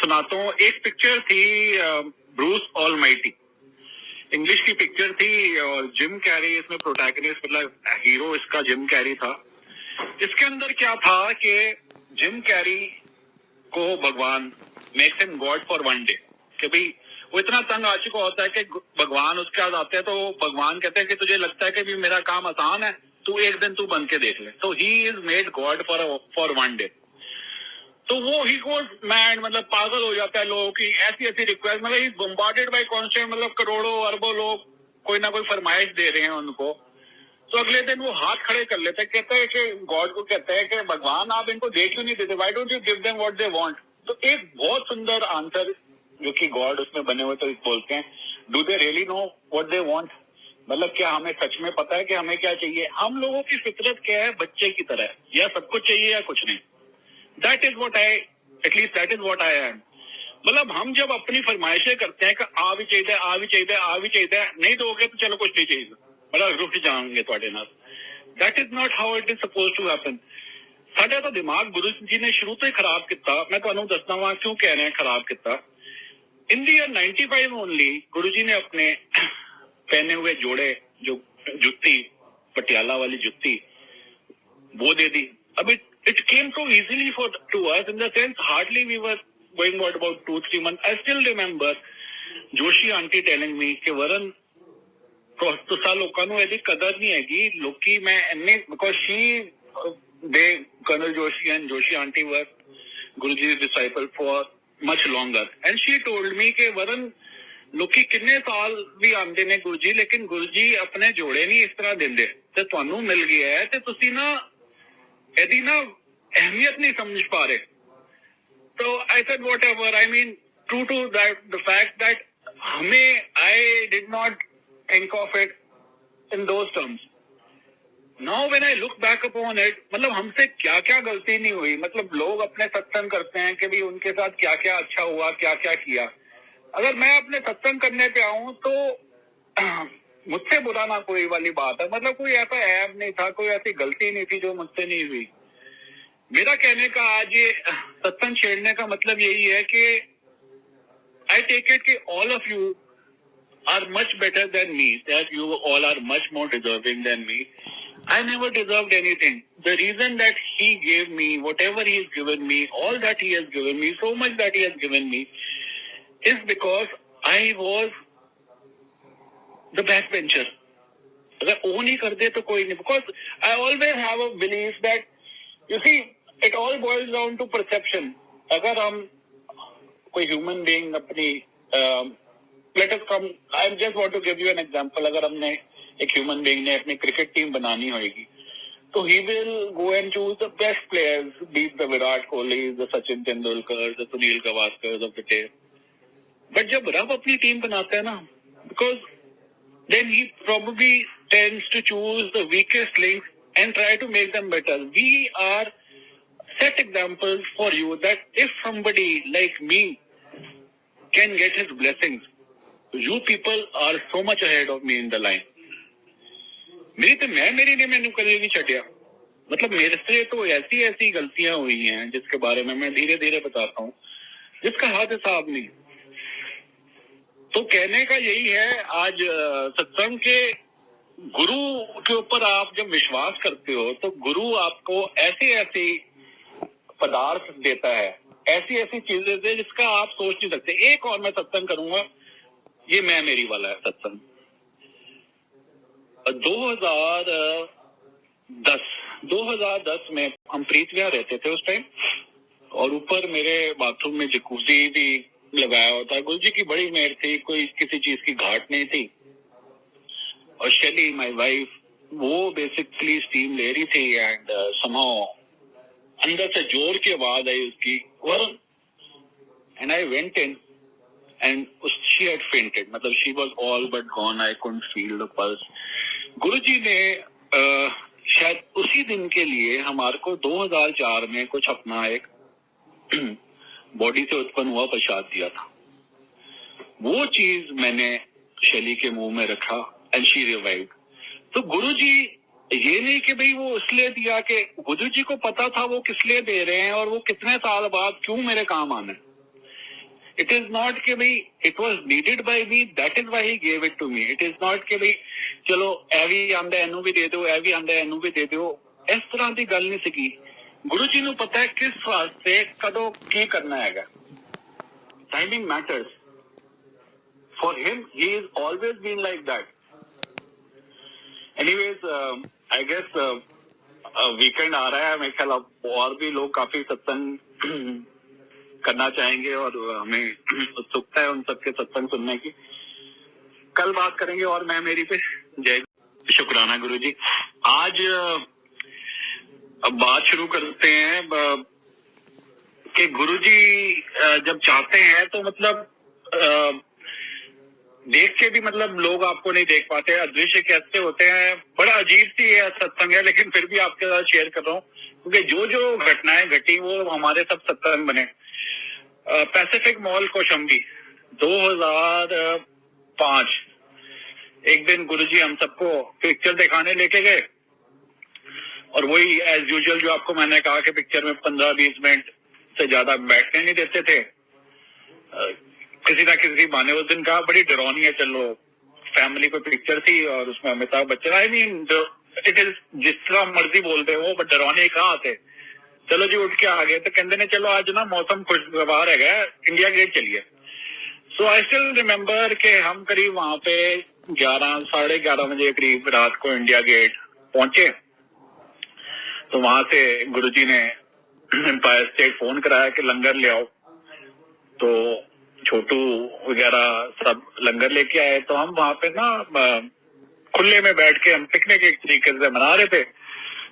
सुनाता हूँ। एक पिक्चर थी ब्रूस ऑलमाइटी, इंग्लिश की पिक्चर थी और जिम कैरी इसमें प्रोटैगनिस्ट, मतलब हीरो इसका जिम कैरी था। इसके अंदर क्या था कि जिम कैरी को भगवान makes him God for one day, कि भाई वो इतना तंग आ चुका होता है कि भगवान उसके पास आते हैं तो भगवान कहते हैं कि तुझे लगता है कि भी मेरा काम आसान है, तू एक दिन तू बन के देख ले। तो he is made God for one day. तो वो ही गोज मैड, मतलब पागल हो जाता है लोगों की ऐसी ऐसी रिक्वेस्ट, मतलब ही बम्बार्डेड बाय कॉन्स्टेंट, मतलब करोड़ों अरबों लोग कोई ना कोई फरमाइश दे रहे हैं उनको। तो अगले दिन वो हाथ खड़े कर लेते हैं, कहते हैं कि गॉड को कहते हैं कि भगवान आप इनको दे क्यों नहीं देते, why don't you give them what they want. तो एक बहुत सुंदर आंसर जो कि गॉड उसमें बने हुए तो बोलते हैं, do they really know what they want, मतलब क्या हमें सच में पता है कि हमें क्या चाहिए। हम लोगों की फितरत क्या है, बच्चे की तरह, या सब कुछ चाहिए या कुछ नहीं। That is what I, at least that is what I am. मतलब हम जब अपनी फरमाइशें करते हैं कि आ भी चाहिए, आ भी चाहिए, आ भी चाहिए, नहीं दोगे तो चलो कुछ नहीं चाहिए, मतलब रुक जाएंगे थोड़े नाल। That is not how it is suppose to happen. साडा तो दिमाग गुरु जी ने शुरू तो ही खराब किया। मैं तुहानू दसना वा क्यों कह रहे हैं खराब किया। इन द ईयर 95 ओनली गुरु जी ने अपने पहने हुए जोड़े, जो जुत्ती, पटियाला वाली जुत्ती, वो दे दी। अब it came so easily to us in the sense hardly we were going what about 2-3 months. I still remember Joshi aunty telling me कि वरन तो लोगों को ऐसी कदर नहीं हैगी लोकी मैं इन्ने because she they Colonel Joshi and Joshi aunty were Guruji's disciple for much longer and she told me कि वरन लोकी कितने साल भी आंदे ने गुरुजी, लेकिन गुरुजी अपने जोड़े नहीं इस तरह देंदे ते तुहानू मिल गया है ते तुसी ना यदि ना अहमियत नहीं समझ पा रहे। तो I said whatever, I mean true to that the fact that हमें I did not think of it in those terms. Now when I look back upon it, मतलब हमसे क्या क्या गलती नहीं हुई। मतलब लोग अपने सत्संग करते हैं कि भी उनके साथ क्या क्या अच्छा हुआ, क्या क्या किया। अगर मैं अपने सत्संग करने पे आऊं तो मुझसे बुरा ना कोई वाली बात है, मतलब कोई ऐसा ऐब नहीं था, कोई ऐसी गलती नहीं थी जो मुझसे नहीं हुई। मेरा कहने का आज ये सत्संग छेड़ने का मतलब यही है कि आई टेक इट कि all of you are much better than me, that you all are much more deserving than me. I never deserved anything. The reason that he gave me whatever he has given me, all that he has given me, so much that he has given me, is because I was the back bencher. अगर वो नहीं कर दे तो कोई नहीं, because I always have a belief that you see it all boils down to perception. अगर हम कोई ह्यूमन बीइंग अपनी let us come, I just want to give you an example. अगर हमने एक ह्यूमन बीइंग ने अपनी क्रिकेट टीम बनानी होगी तो he will go and choose the best players, be the Virat Kohli, the Sachin Tendulkar, the Sunil Gavaskar of the day. But जब रब अपनी टीम बनाता है ना, because then he probably tends to choose the weakest links and try to make them better. We are set examples for you that if somebody like me can get his blessings, you people are so much ahead of me in the line. मेरी ने मैंने कभी नहीं छटिया। मतलब मेरे से तो ऐसी ऐसी गलतियां हुई हैं जिसके बारे में मैं धीरे धीरे बताता हूँ, जिसका हाथ हिसाब नहीं। तो कहने का यही है, आज सत्संग के गुरु के ऊपर आप जब विश्वास करते हो तो गुरु आपको ऐसी ऐसी पदार्थ देता है, ऐसी ऐसी चीजें देते जिसका आप सोच नहीं सकते। एक और मैं सत्संग करूंगा, ये मेरी वाला है सत्संग। 2010 में हम प्रीत विहार रहते थे उस टाइम, और ऊपर मेरे बाथरूम में जकूजी भी लगाया होता है। गुरु जी की बड़ी मेहर थी, कोई किसी चीज की घाट नहीं थी। और शैली माय वाइफ, वो बेसिकली स्टीम ले रही थी एंड समहाउ अंदर से जोर की आवाज आई उसकी, and I went in and she had fainted, मतलब she was all but gone, I couldn't feel the pulse. गुरुजी ने शायद उसी दिन के लिए हमारे को 2004 में कुछ अपना एक बॉडी से उत्पन्न हुआ प्रसाद दिया था। वो चीज मैंने शैली के मुंह में रखा एंड शी रिवाइव्ड। तो गुरुजी ये नहीं कि भाई वो इसलिए दिया, कि गुरुजी को पता था वो किस लिए दे रहे हैं और वो कितने साल बाद क्यों मेरे काम आना है। इट इज नॉट कि भाई it was needed by me, that is why he gave it to me. It is not कि भाई चलो ए भी आंदा एनू भी दे दो, ए भी आंदा एनू भी दे दो, इस तरह की गल नहीं सी। गुरु जी नूं पता है किस वास्ते कदों की करना है। Timing matters for him, he is always been like that. Anyways I guess weekend आ रहा है, मेरे ख्याल अब और भी लोग काफी सत्संग करना चाहेंगे और हमें उत्सुकता है उन सबके सत्संग सुनने की। कल बात करेंगे और मैं मेरी पे। जय शुक्राना गुरु जी। आज अब बात शुरू करते हैं कि गुरु जी जब चाहते हैं तो मतलब देख के भी मतलब लोग आपको नहीं देख पाते, अदृश्य कैसे होते हैं। बड़ा अजीब सी है सत्संग है, लेकिन फिर भी आपके साथ शेयर कर रहा हूँ क्योंकि जो जो घटनाएं घटी वो हमारे सब सत्संग बने। पैसिफिक मॉल कौशाम्बी 2005 एक दिन गुरुजी हम सबको पिक्चर दिखाने लेके गए और वही एज यूजुअल जो आपको मैंने कहा कि पिक्चर में 15-20 मिनट से ज्यादा बैठने नहीं देते थे। किसी ना किसी बहाने उस दिन कहा बड़ी डरावनी है, चलो फैमिली को पिक्चर थी और उसमें Amitabh Bachchan, I mean it is जिस तरह मर्जी बोलते वो, बट डरावनी कहाँ थे। चलो जी उठ के आ गए तो कहते ने चलो आज ना मौसम खुशगवार है, इंडिया गेट चलिए। सो आई स्टिल रिमेम्बर के हम करीब वहां पे 11-11:30 बजे करीब रात को इंडिया गेट पहुंचे। तो वहां से गुरुजी ने एम्पायर स्टेट फोन कराया कि लंगर ले आओ, तो छोटू वगैरह सब लंगर लेके आए। तो हम वहां पे ना खुले में बैठ के हम पिकनिक एक तरीके से मना रहे थे।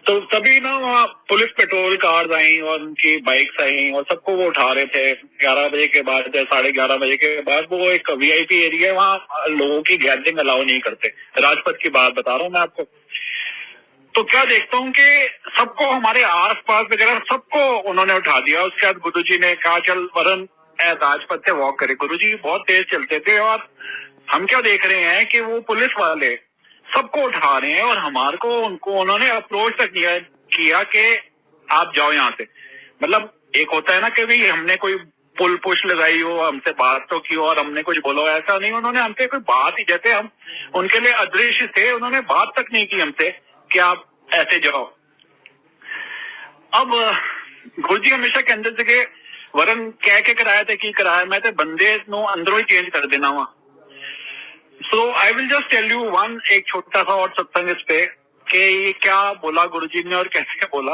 तो तभी ना वहाँ पुलिस पेट्रोल कार्स आई और उनकी बाइक्स आई और सबको वो उठा रहे थे। 11 बजे के बाद 11:30 बजे के बाद वो एक VIP एरिया है, वहाँ लोगों की गैदरिंग अलाउ नहीं करते। राजपथ की बात बता रहा हूँ मैं आपको। तो क्या देखता हूँ कि सबको हमारे आस पास वगैरह सबको उन्होंने उठा दिया। उसके बाद गुरुजी ने कहा चल वरुण राजपथ से वॉक करे। गुरुजी बहुत तेज चलते थे और हम क्या देख रहे हैं कि वो पुलिस वाले सबको उठा रहे हैं और हमारे को उनको उन्होंने अप्रोच तक किया कि आप जाओ यहाँ से। मतलब एक होता है ना कि भाई हमने कोई पुल पुश लगाई हो, हमसे बात तो की और हमने कुछ बोलो, ऐसा नहीं। उन्होंने हमसे कोई बात ही, जैसे हम उनके लिए अदृश्य थे, उन्होंने बात तक नहीं की हमसे कि आप ऐसे जाओ। अब गुरुजी हमेशा कहते थे कि वरन कह के कराया थे की कराया, मैं तो बंदे नो अंदरों ही चेंज कर देना वहां। So I will just tell you one एक छोटा सा और सत्संग इस पे कि ये क्या बोला गुरुजी ने और कैसे बोला।